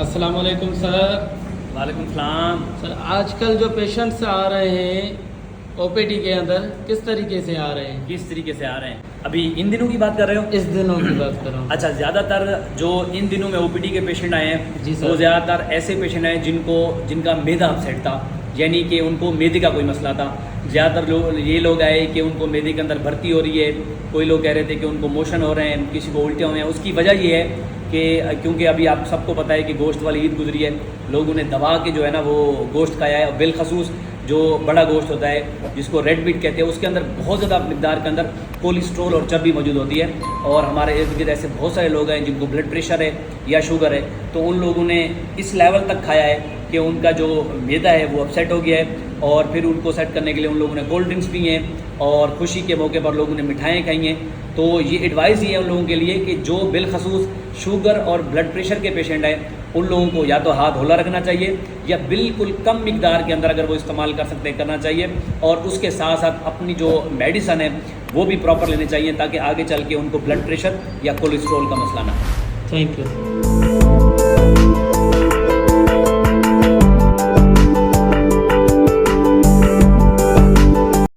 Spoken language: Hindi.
अस्सलाम वालेकुम सर। वालेकुम सलाम। सर आजकल जो पेशेंट्स आ रहे हैं ओपीडी के अंदर किस तरीके से आ रहे हैं? किस तरीके से आ रहे हैं? अभी इन दिनों की बात कर रहे हो? इस दिनों की बात कर रहा हूँ। अच्छा, ज़्यादातर जो इन दिनों में ओपीडी के पेशेंट आए हैं जी सर। वो ज़्यादातर ऐसे पेशेंट हैं जिनका मैदा अपसेट था, यानी कि उनको मैदे का कोई मसला था। ज़्यादातर लोग ये लोग आए कि उनको मैदे के अंदर भर्ती हो रही है, कोई लोग कह रहे थे कि उनको मोशन हो रहे हैं, किसी को उल्टे हुए हैं। उसकी वजह ये है कि क्योंकि अभी आप सबको पता है कि गोश्त वाली ईद गुजरी है, लोगों ने दबा के जो है ना वो गोश्त खाया है। बिलखसूस जो बड़ा गोश्त होता है जिसको रेड मीट कहते हैं, उसके अंदर बहुत ज़्यादा मिकदार के अंदर कोलेस्ट्रॉल और चर्बी मौजूद होती है। और हमारे इर्द गिर्द ऐसे बहुत सारे लोग हैं जिनको ब्लड प्रेशर है या शुगर है, तो उन लोगों ने इस लेवल तक खाया है कि उनका जो मैदा है वो अपसेट हो गया है। और फिर उनको सेट करने के लिए उन लोगों ने कोल्ड ड्रिंक्स पी हैं और खुशी के मौके पर लोगों ने मिठाइयाँ खाई हैं। तो ये एडवाइस ये है उन लोगों के लिए कि जो बिलखसूस शुगर और ब्लड प्रेशर के पेशेंट हैं, उन लोगों को या तो हाथ धोला रखना चाहिए या बिल्कुल कम मिकदार के अंदर अगर वो इस्तेमाल कर सकते हैं करना चाहिए। और उसके साथ साथ अपनी जो मेडिसन है वो भी प्रॉपर लेनी चाहिए ताकि आगे चल के उनको ब्लड प्रेशर या कोलेस्ट्रॉल का मसला ना हो। Thank you.